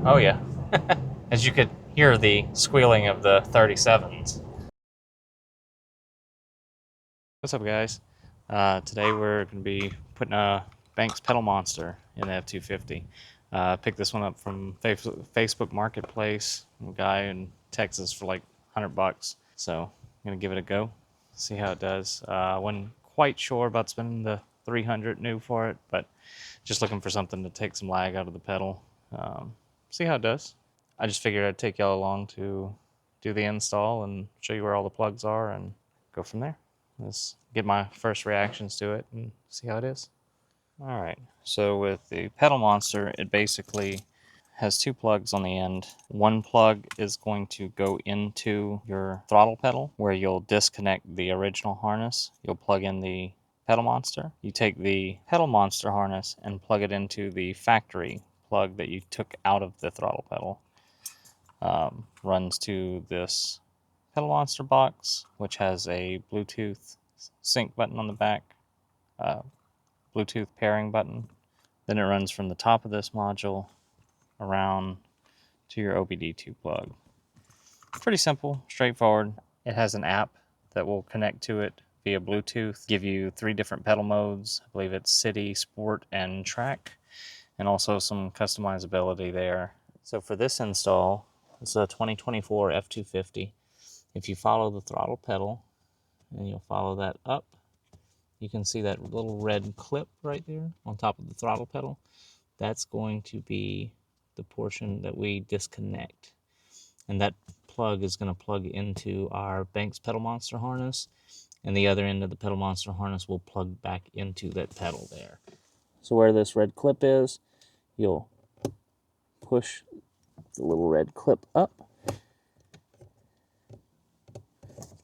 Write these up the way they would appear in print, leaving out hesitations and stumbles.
Oh yeah. As you could hear the squealing of the 37s. What's up, guys? Today we're going to be putting a Banks PedalMonster in the F250. Picked this one up from Facebook Marketplace. A guy in Texas for like $100. So I'm going to give it a go, see how it does. Wasn't quite sure about spending the 300 new for it, but just looking for something to take some lag out of the pedal. See how it does. I just figured I'd take y'all along to do the install and show you where all the plugs are and go from there. Let's get my first reactions to it and see how it is. All right, so with the PedalMonster, it basically has two plugs on the end. One plug is going to go into your throttle pedal where you'll disconnect the original harness. You'll plug in the PedalMonster. You take the PedalMonster harness and plug it into the factory plug that you took out of the throttle pedal. Runs to this PedalMonster box, which has a Bluetooth sync button on the back, Bluetooth pairing button. Then it runs from the top of this module around to your OBD2 plug. Pretty simple, straightforward. It has an app that will connect to it via Bluetooth, give you 3 different pedal modes. I believe it's City, Sport, and Track, and also some customizability there. So for this install, it's a 2024 F250. If you follow the throttle pedal and you'll follow that up, you can see that little red clip right there on top of the throttle pedal. That's going to be the portion that we disconnect. And that plug is going to plug into our Banks PedalMonster harness, and the other end of the PedalMonster harness will plug back into that pedal there. So where this red clip is, you'll push the little red clip up. It's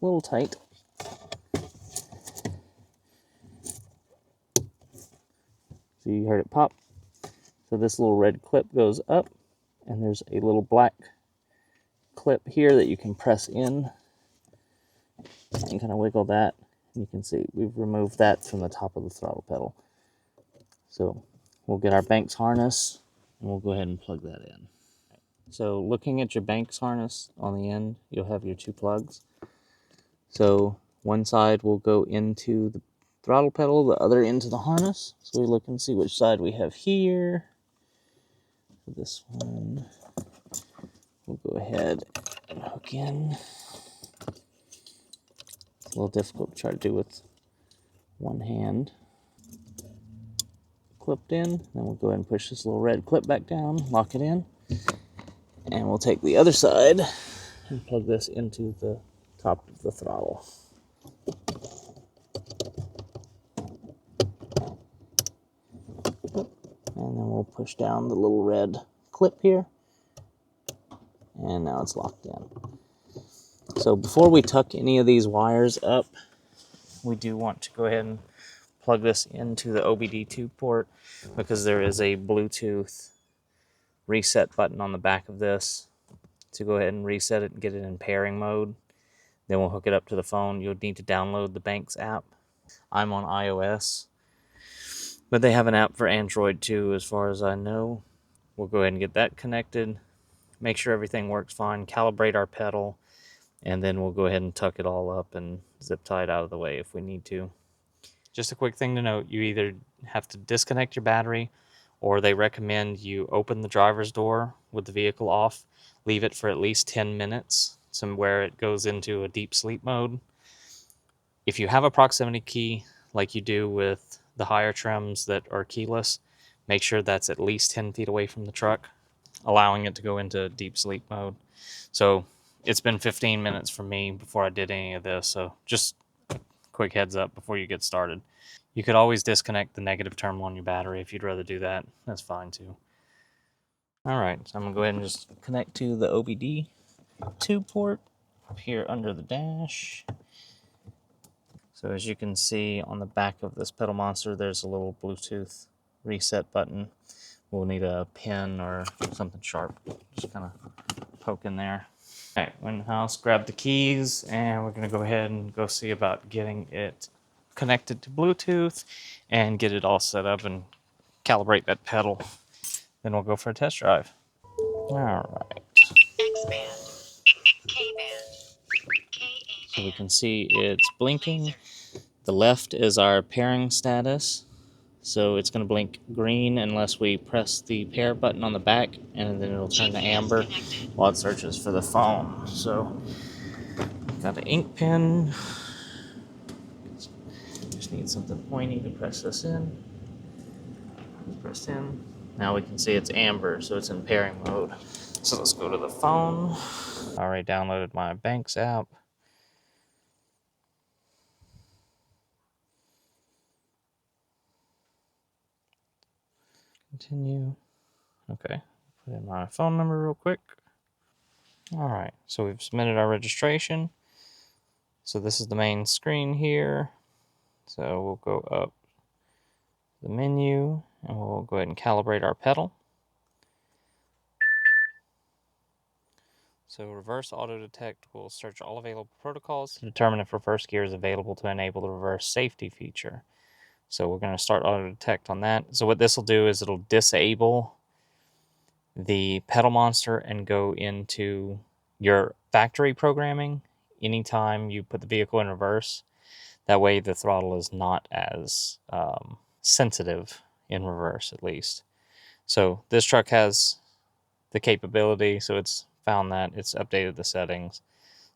a little tight. So you heard it pop. So this little red clip goes up, and there's a little black clip here that you can press in and kind of wiggle that. And you can see we've removed that from the top of the throttle pedal. So we'll get our Banks harness and we'll go ahead and plug that in. So looking at your Banks harness on the end, you'll have your 2 plugs. So one side will go into the throttle pedal, the other into the harness. So we look and see which side we have here. So this one, we'll go ahead and hook in. It's a little difficult to try to do with one hand. Clipped in, then we'll go ahead and push this little red clip back down, lock it in, and we'll take the other side and plug this into the top of the throttle. And then we'll push down the little red clip here, and now it's locked in. So before we tuck any of these wires up, we do want to go ahead and plug this into the OBD2 port, because there is a Bluetooth reset button on the back of this to go ahead and reset it and get it in pairing mode. Then we'll hook it up to the phone. You'll need to download the Banks app. I'm on iOS, but they have an app for Android too, as far as I know. We'll go ahead and get that connected, make sure everything works fine, calibrate our pedal, and then we'll go ahead and tuck it all up and zip tie it out of the way if we need to. Just a quick thing to note, you either have to disconnect your battery, or they recommend you open the driver's door with the vehicle off, leave it for at least 10 minutes, to where it goes into a deep sleep mode. If you have a proximity key, like you do with the higher trims that are keyless, make sure that's at least 10 feet away from the truck, allowing it to go into deep sleep mode. So it's been 15 minutes for me before I did any of this, so just quick heads up before you get started. You could always disconnect the negative terminal on your battery if you'd rather do that. That's fine too. All right, so I'm gonna go ahead and just connect to the OBD2 port up here under the dash. So as you can see on the back of this PedalMonster, there's a little Bluetooth reset button. We'll need a pin or something sharp. Just kind of poke in there. All right, we're in the house, grab the keys, and we're gonna go ahead and go see about getting it connected to Bluetooth and get it all set up and calibrate that pedal. Then we'll go for a test drive. All right. So we can see it's blinking. The left is our pairing status. So it's going to blink green unless we press the pair button on the back, and then it'll turn to amber while it searches for the phone. So got an ink pen. Just need something pointy to press this in. Pressed in. Now we can see it's amber, so it's in pairing mode. So let's go to the phone. I already downloaded my Banks app. Continue. Okay, put in my phone number real quick. All right, so we've submitted our registration. So this is the main screen here. So we'll go up the menu and we'll go ahead and calibrate our pedal. So reverse auto detect will search all available protocols to determine if reverse gear is available to enable the reverse safety feature. So we're going to start auto detect on that. So what this will do is it'll disable the PedalMonster and go into your factory programming anytime you put the vehicle in reverse. That way the throttle is not as sensitive in reverse, at least. So this truck has the capability, so it's found that it's updated the settings.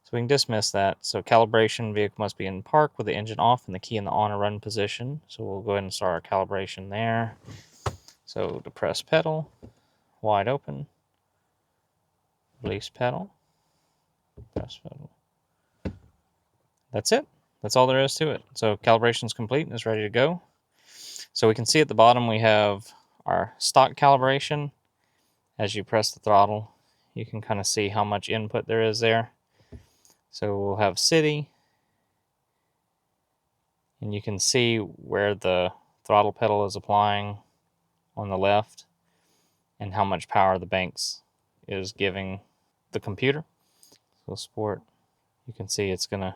So we can dismiss that. So calibration, vehicle must be in park with the engine off and the key in the on or run position. So we'll go ahead and start our calibration there. So depress pedal, wide open, release pedal, press pedal. That's it. That's all there is to it. So calibration is complete and it's ready to go. So we can see at the bottom we have our stock calibration. As you press the throttle, you can kind of see how much input there is there. So we'll have city, and you can see where the throttle pedal is applying on the left and how much power the Banks is giving the computer. So sport, you can see it's going to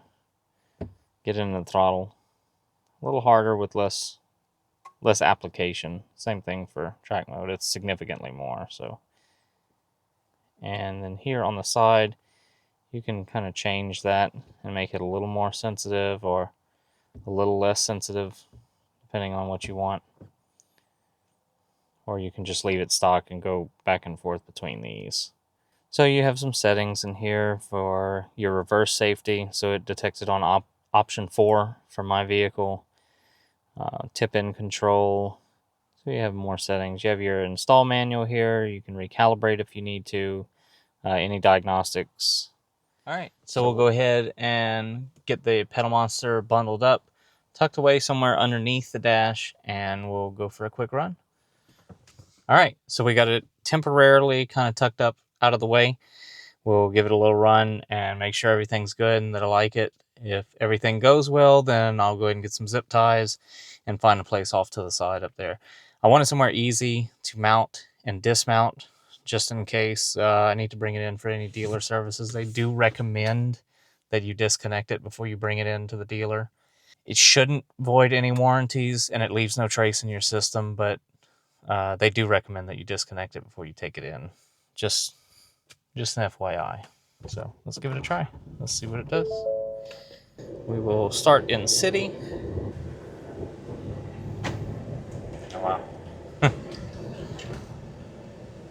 get into the throttle a little harder with less application. Same thing for track mode, it's significantly more. So, and then here on the side, you can kind of change that and make it a little more sensitive or a little less sensitive, depending on what you want. Or you can just leave it stock and go back and forth between these. So you have some settings in here for your reverse safety. So it detected on option 4 for my vehicle. Tip-in control. So you have more settings. You have your install manual here. You can recalibrate if you need to. Any diagnostics. All right, so we'll go ahead and get the PedalMonster bundled up, tucked away somewhere underneath the dash, and we'll go for a quick run. All right, so we got it temporarily kind of tucked up out of the way. We'll give it a little run and make sure everything's good and that I like it. If everything goes well, then I'll go ahead and get some zip ties and find a place off to the side up there. I want it somewhere easy to mount and dismount, just in case I need to bring it in for any dealer services. They do recommend that you disconnect it before you bring it into the dealer. It shouldn't void any warranties and it leaves no trace in your system, but they do recommend that you disconnect it before you take it in. Just an FYI. So let's give it a try. Let's see what it does. We will start in city. Oh, wow.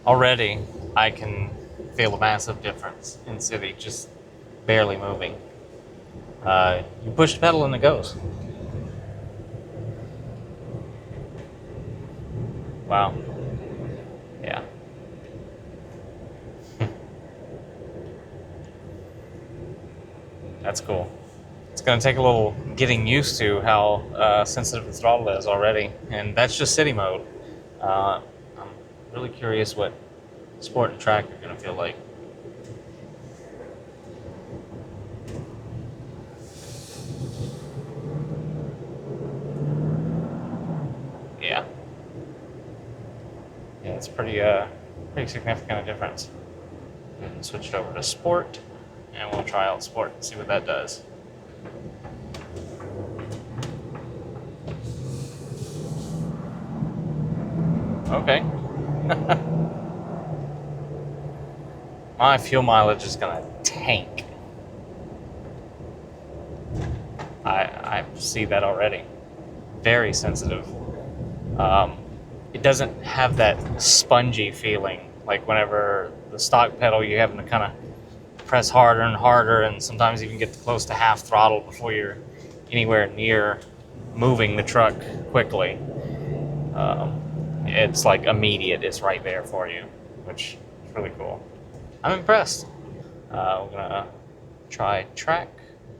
Already, I can feel a massive difference in city, just barely moving. You push the pedal and it goes. Wow. Yeah. That's cool. It's going to take a little getting used to how sensitive the throttle is already, and that's just city mode. I'm really curious what sport and track are going to feel like. Yeah. Yeah, it's pretty significant a difference. And switch it over to sport, and we'll try out sport and see what that does. Okay. my fuel mileage is gonna tank. I see that already. Very sensitive. It doesn't have that spongy feeling like whenever the stock pedal you're having to kind of press harder and harder, and sometimes even get close to half throttle before you're anywhere near moving the truck quickly. It's like immediate, it's right there for you, which is really cool. I'm impressed. We're gonna try track.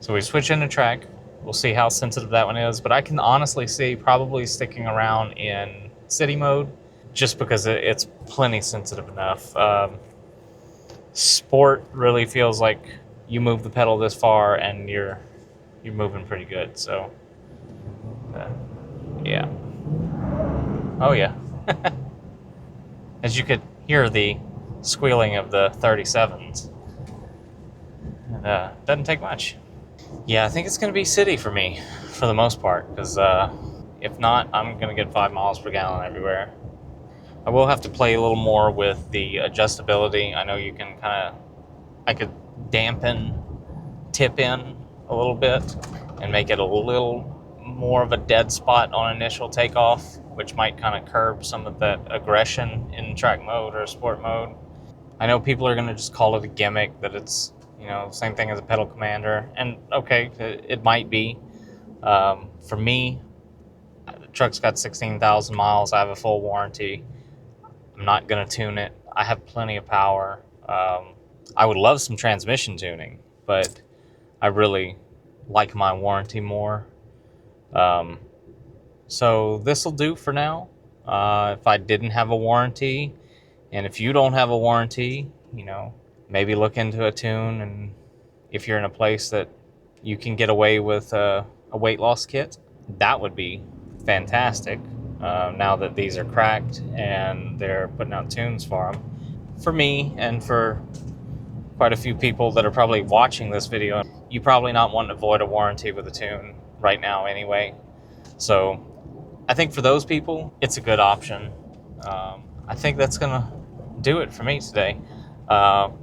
So we switch into track. We'll see how sensitive that one is, but I can honestly see probably sticking around in city mode just because it's plenty sensitive enough. Sport really feels like you move the pedal this far and you're moving pretty good. So yeah. Oh yeah. As you could hear the squealing of the 37s. Doesn't take much. Yeah, I think it's going to be city for me for the most part, because if not, I'm going to get 5 miles per gallon everywhere. I will have to play a little more with the adjustability. I know you can I could dampen tip in a little bit and make it a little more of a dead spot on initial takeoff, which might kind of curb some of that aggression in track mode or sport mode. I know people are going to just call it a gimmick, that it's, same thing as a pedal commander. And okay, it might be. For me, the truck's got 16,000 miles. I have a full warranty. I'm not going to tune it. I have plenty of power. I would love some transmission tuning, but I really like my warranty more. So this will do for now. If I didn't have a warranty, and if you don't have a warranty, maybe look into a tune. And if you're in a place that you can get away with a weight loss kit, that would be fantastic. Now that these are cracked and they're putting out tunes for them. For me and for quite a few people that are probably watching this video, you probably not want to avoid a warranty with a tune right now anyway. So I think for those people, it's a good option. I think that's going to do it for me today.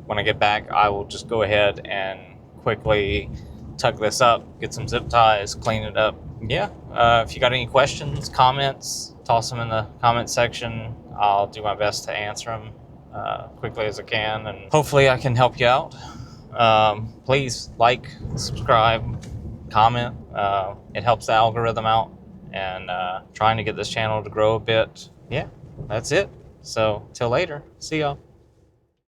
When I get back, I will just go ahead and quickly tuck this up, get some zip ties, clean it up. Yeah, if you got any questions, comments, toss them in the comment section. I'll do my best to answer them quickly as I can, and hopefully I can help you out. Please like, subscribe, comment. It helps the algorithm out, and trying to get this channel to grow a bit. Yeah, that's it. So till later, see y'all.